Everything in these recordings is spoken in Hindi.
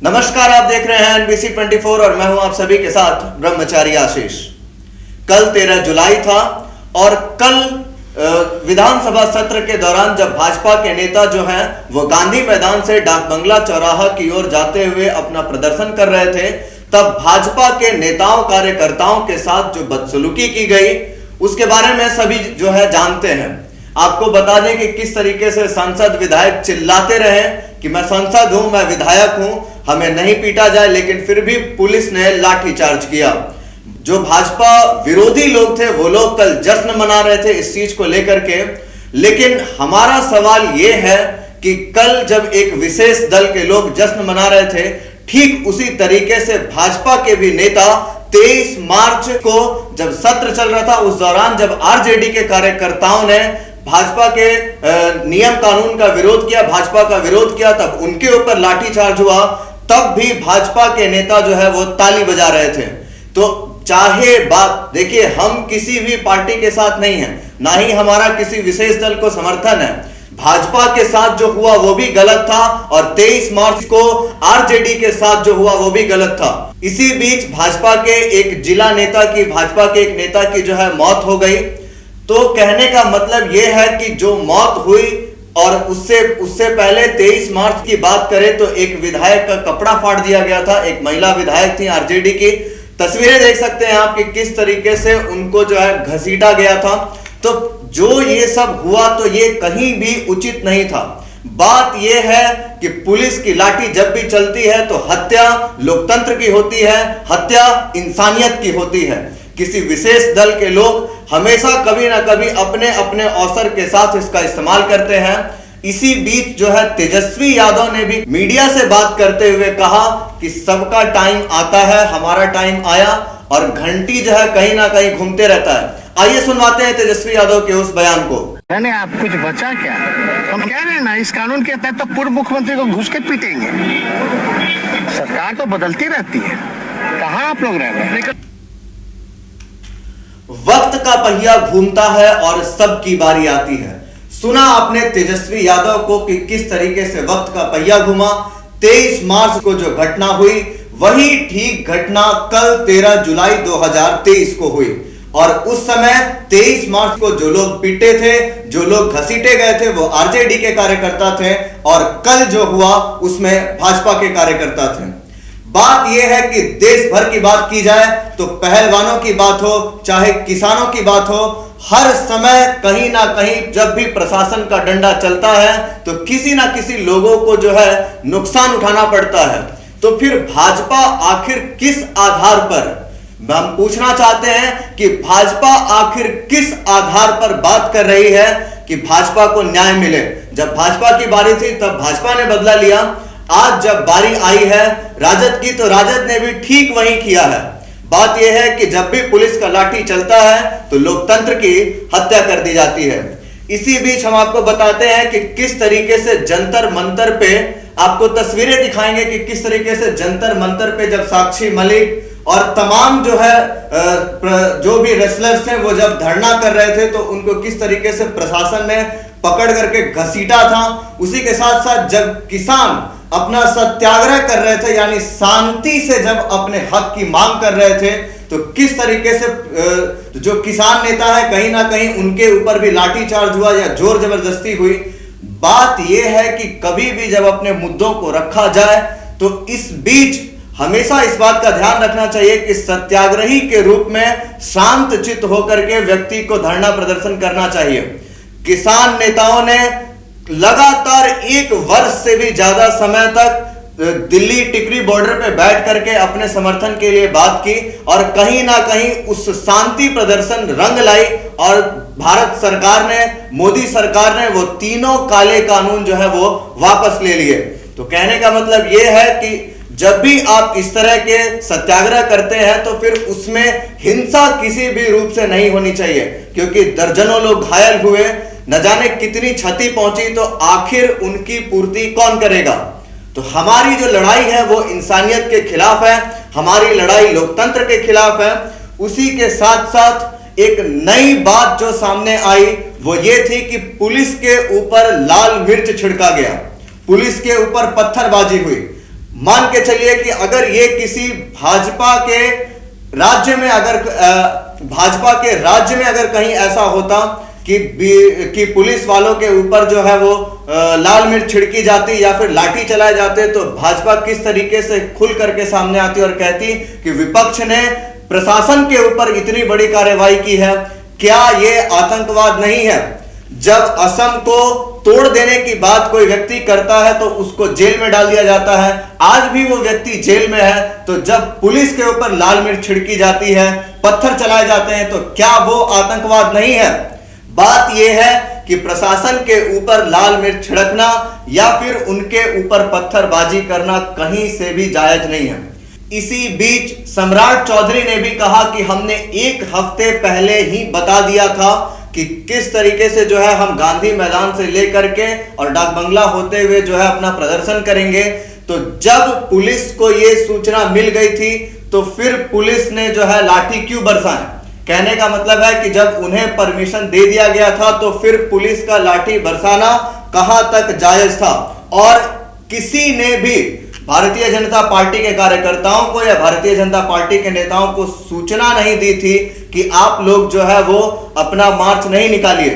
नमस्कार, आप देख रहे हैं NBC 24 और मैं हूं आप सभी के साथ ब्रह्मचारी आशीष। कल 13 जुलाई था और कल विधानसभा सत्र के दौरान जब भाजपा के नेता जो हैं वो गांधी मैदान से डाक बंगला चौराहा की ओर जाते हुए अपना प्रदर्शन कर रहे थे, तब भाजपा के नेताओं कार्यकर्ताओं के साथ जो बदसलूकी की गई उसके बारे में सभी जो है जानते हैं। आपको बता दें कि किस तरीके से सांसद विधायक चिल्लाते रहे कि मैं सांसद हूं, मैं विधायक हूं, हमें नहीं पीटा जाए, लेकिन फिर भी पुलिस ने लाठीचार्ज किया। जो भाजपा विरोधी लोग थे वो लोग कल जश्न मना रहे थे इस चीज को लेकर के, लेकिन हमारा सवाल यह है कि कल जब एक विशेष दल के लोग जश्न मना रहे थे, ठीक उसी तरीके से भाजपा के भी नेता 23 मार्च को जब सत्र चल रहा था उस दौरान जब आरजेडी के कार्यकर्ताओं ने भाजपा के नियम कानून का विरोध किया, भाजपा का विरोध किया, तब उनके ऊपर लाठीचार्ज हुआ। तब भी भाजपा के नेता जो है वो ताली बजा रहे थे। तो चाहे बात देखिए, हम किसी भी पार्टी के साथ नहीं है, ना ही हमारा किसी विशेष दल को समर्थन है। भाजपा के साथ जो हुआ वो भी गलत था और 23 मार्च को आरजेडी के साथ जो हुआ वो भी गलत था। इसी बीच भाजपा के एक जिला नेता की, भाजपा के एक नेता की जो है मौत हो गई। तो कहने का मतलब यह है कि जो मौत हुई और उससे पहले 23 मार्च की बात करें तो एक विधायक का कपड़ा फाड़ दिया गया था। एक महिला विधायक थी आरजेडी की, तस्वीरें देख सकते हैं आप कि किस तरीके से उनको जो है घसीटा गया था। तो जो ये सब हुआ तो ये कहीं भी उचित नहीं था। बात यह है कि पुलिस की लाठी जब भी चलती है तो हत्या लोकतंत्र की होती है, हत्या इंसानियत की होती है। किसी विशेष दल के लोग हमेशा कभी ना कभी अपने अपने अवसर के साथ इसका इस्तेमाल करते हैं। इसी बीच जो है तेजस्वी यादव ने भी मीडिया से बात करते हुए कहा कि सबका टाइम आता है, हमारा टाइम आया, और घंटी जो है कहीं ना कहीं घूमते रहता है। आइए सुनवाते हैं तेजस्वी यादव के उस बयान को। नहीं, आप कुछ बचा क्या? हम कह रहे हैं ना, इस कानून के तहत तो पूर्व मुख्यमंत्री को घुस के पीटेंगे। सरकार तो बदलती रहती है, कहाँ आप लोग रह रहे हैं? वक्त का पहिया घूमता है और सबकी बारी आती है। सुना आपने तेजस्वी यादव को कि किस तरीके से वक्त का पहिया घूमा। 23 मार्च को जो घटना हुई वही ठीक घटना कल 13 जुलाई 2023 को हुई, और उस समय 23 मार्च को जो लोग पीटे थे, जो लोग घसीटे गए थे, वो आरजेडी के कार्यकर्ता थे, और कल जो हुआ उसमें भाजपा के कार्यकर्ता थे। बात यह है कि देश भर की बात की जाए तो पहलवानों की बात हो, चाहे किसानों की बात हो, हर समय कहीं ना कहीं जब भी प्रशासन का डंडा चलता है तो किसी ना किसी लोगों को जो है नुकसान उठाना पड़ता है। तो फिर भाजपा आखिर किस आधार पर, हम पूछना चाहते हैं कि भाजपा आखिर किस आधार पर बात कर रही है कि भाजपा को न्याय मिले। जब भाजपा की बारी थी तब भाजपा ने बदला लिया, आज जब बारी आई है राजद की तो राजद ने भी ठीक वही किया है। बात यह है कि जब भी पुलिस का लाठी चलता है तो लोकतंत्र की हत्या कर दी जाती है। इसी बीच हम आपको बताते हैं कि किस तरीके से जंतर मंतर पे, आपको तस्वीरें दिखाएंगे कि किस तरीके से जंतर मंतर पे जब साक्षी मलिक और तमाम जो है जो भी रेसलर्स थे वो जब धरना कर रहे थे तो उनको किस तरीके से प्रशासन ने पकड़ करके घसीटा था। उसी के साथ साथ जब किसान अपना सत्याग्रह कर रहे थे, यानी शांति से जब अपने हक की मांग कर रहे थे, तो किस तरीके से जो किसान नेता है कहीं ना कहीं उनके ऊपर भी लाठीचार्ज हुआ या जोर जबरदस्ती हुई। बात यह है कि कभी भी जब अपने मुद्दों को रखा जाए तो इस बीच हमेशा इस बात का ध्यान रखना चाहिए कि सत्याग्रही के रूप में शांत चित्त होकर के व्यक्ति को धरना प्रदर्शन करना चाहिए। किसान नेताओं ने लगातार 1 वर्ष से भी ज्यादा समय तक दिल्ली टिकरी बॉर्डर पे बैठ करके अपने समर्थन के लिए बात की, और कहीं ना कहीं उस शांति प्रदर्शन रंग लाई, और भारत सरकार ने, मोदी सरकार ने वो तीनों काले कानून जो है वो वापस ले लिए। तो कहने का मतलब ये है कि जब भी आप इस तरह के सत्याग्रह करते हैं तो फिर उसमें हिंसा किसी भी रूप से नहीं होनी चाहिए, क्योंकि दर्जनों लोग घायल हुए, न जाने कितनी क्षति पहुंची, तो आखिर उनकी पूर्ति कौन करेगा। तो हमारी जो लड़ाई है वो इंसानियत के खिलाफ है, हमारी लड़ाई लोकतंत्र के खिलाफ है। उसी के साथ साथ एक नई बात जो सामने आई वो ये थी कि पुलिस के ऊपर लाल मिर्च छिड़का गया, पुलिस के ऊपर पत्थरबाजी हुई। मान के चलिए कि अगर ये किसी भाजपा के राज्य में अगर कहीं ऐसा होता कि पुलिस वालों के ऊपर जो है वो लाल मिर्च छिड़की जाती या फिर लाठी चलाए जाते, तो भाजपा किस तरीके से खुल करके सामने आती और कहती कि विपक्ष ने प्रशासन के ऊपर इतनी बड़ी कार्रवाई की है, क्या ये आतंकवाद नहीं है? जब असम को तोड़ देने की बात कोई व्यक्ति करता है तो उसको जेल में डाल दिया जाता है। आज भी वो व्यक्ति जेल में है, तो जब पुलिस के ऊपर लाल मिर्च छिड़की जाती है, पत्थर चलाए जाते हैं, तो क्या वो आतंकवाद नहीं है? बात यह है कि प्रशासन के ऊपर लाल मिर्च छिड़कना या फिर उनके ऊपर पत्थरबाजी करना कहीं से भी जायज नहीं है। इसी बीच सम्राट चौधरी ने भी कहा कि हमने एक हफ्ते पहले ही बता दिया था कि किस तरीके से जो है हम गांधी मैदान से लेकर के और डाक बंगला होते हुए जो है अपना प्रदर्शन करेंगे। तो जब पुलिस को ये सूचना मिल गई थी तो फिर पुलिस ने जो है लाठी क्यों बरसाए? कहने का मतलब है कि जब उन्हें परमिशन दे दिया गया था तो फिर पुलिस का लाठी बरसाना कहां तक जायज था? और किसी ने भी भारतीय जनता पार्टी के कार्यकर्ताओं को या भारतीय जनता पार्टी के नेताओं को सूचना नहीं दी थी कि आप लोग जो है वो अपना मार्च नहीं निकालिए।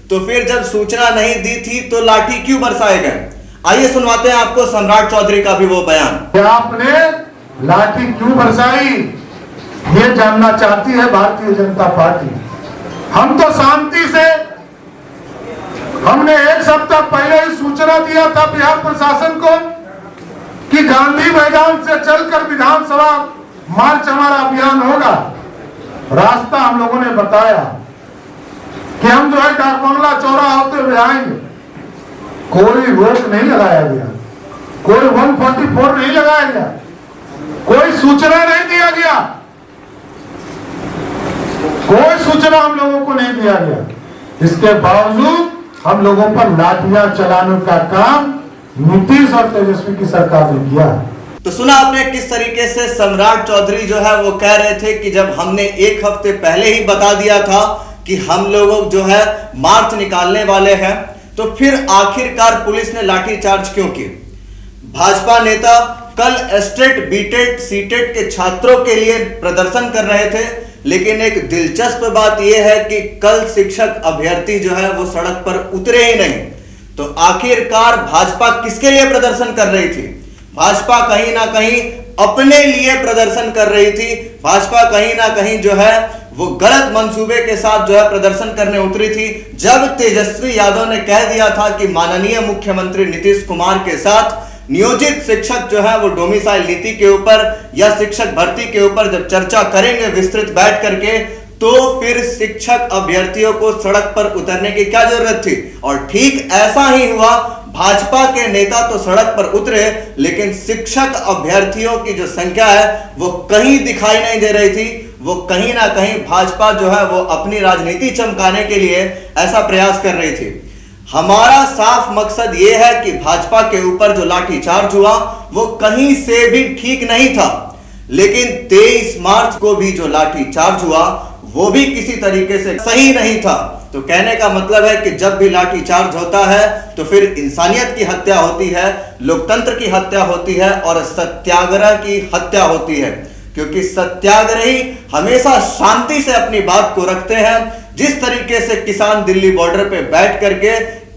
तो फिर जब सूचना नहीं दी थी तो लाठी क्यों बरसाए गए? आइए सुनवाते हैं आपको सम्राट चौधरी का भी वो बयान। आपने लाठी क्यों बरसाई, ये जानना चाहती है भारतीय जनता पार्टी। हम तो शांति से, हमने एक सप्ताह पहले ही सूचना दिया था बिहार प्रशासन को कि गांधी मैदान से चलकर विधानसभा मार्च हमारा अभियान होगा। रास्ता हम लोगों ने बताया कि हम जो है डाक बंगला चौराहा होते हुए आएंगे। कोई रोक नहीं लगाया गया, कोई 144 नहीं लगाया गया, कोई सूचना नहीं दिया गया, कोई सूचना हम लोगों को नहीं दिया गया। इसके बावजूद हम लोगों पर लाठियां चलाने का काम नीतीश और तेजस्वी की सरकार ने किया। तो सुना आपने किस तरीके से सम्राट चौधरी जो है वो कह रहे थे कि जब हमने एक हफ्ते पहले ही बता दिया था कि हम लोग जो है मार्च निकालने वाले हैं, तो फिर आखिरकार पुलिस ने लाठीचार्ज क्यों की? भाजपा नेता कल एस्टेट, बीटेट, सीटेट के छात्रों के लिए प्रदर्शन कर रहे थे, लेकिन एक दिलचस्प बात यह है कि कल शिक्षक अभ्यर्थी जो है वो सड़क पर उतरे ही नहीं। तो आखिरकार भाजपा किसके लिए प्रदर्शन कर रही थी? भाजपा कहीं ना कहीं अपने लिए प्रदर्शन कर रही थी। भाजपा कहीं ना कहीं जो है वो गलत मंसूबे के साथ जो है प्रदर्शन करने उतरी थी। जब तेजस्वी यादव ने कह दिया था कि माननीय मुख्यमंत्री नीतीश कुमार के साथ नियोजित शिक्षक जो है वो डोमिसाइल नीति के ऊपर या शिक्षक भर्ती के ऊपर जब चर्चा करेंगे विस्तृत बैठ करके, तो फिर शिक्षक अभ्यर्थियों को सड़क पर उतरने की क्या जरूरत थी? और ठीक ऐसा ही हुआ। भाजपा के नेता तो सड़क पर उतरे, लेकिन शिक्षक अभ्यर्थियों की जो संख्या है वो कहीं दिखाई नहीं दे रही थी। वो कहीं ना कहीं भाजपा जो है वो अपनी राजनीति चमकाने के लिए ऐसा प्रयास कर रही थी। हमारा साफ मकसद ये है कि भाजपा के ऊपर जो लाठीचार्ज हुआ वो कहीं से भी ठीक नहीं था, लेकिन 23 मार्च को भी जो लाठीचार्ज हुआ वो भी किसी तरीके से सही नहीं था। तो कहने का मतलब है कि जब भी लाठीचार्ज होता है तो फिर इंसानियत की हत्या होती है, लोकतंत्र की हत्या होती है और सत्याग्रह की हत्या होती है, क्योंकि सत्याग्रही हमेशा शांति से अपनी बात को रखते हैं। जिस तरीके से किसान दिल्ली बॉर्डर पे बैठ करके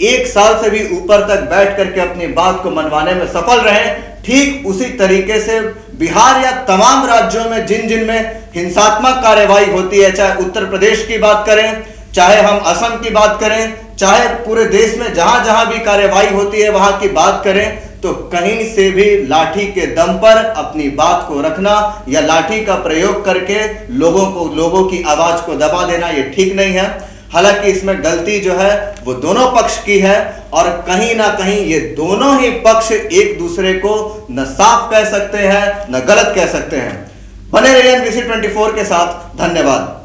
1 साल से भी ऊपर तक बैठ करके अपनी बात को मनवाने में सफल रहे, ठीक उसी तरीके से बिहार या तमाम राज्यों में जिन में हिंसात्मक कार्रवाई होती है, चाहे उत्तर प्रदेश की बात करें, चाहे हम असम की बात करें, चाहे पूरे देश में जहां जहां भी कार्रवाई होती है वहां की बात करें, तो कहीं से भी लाठी के दम पर अपनी बात को रखना या लाठी का प्रयोग करके लोगों की आवाज को दबा देना ये ठीक नहीं है। हालांकि इसमें गलती जो है वो दोनों पक्ष की है और कहीं ना कहीं ये दोनों ही पक्ष एक दूसरे को न साफ कह सकते हैं न गलत कह सकते हैं। बने रहिए NBC 24 के साथ। धन्यवाद।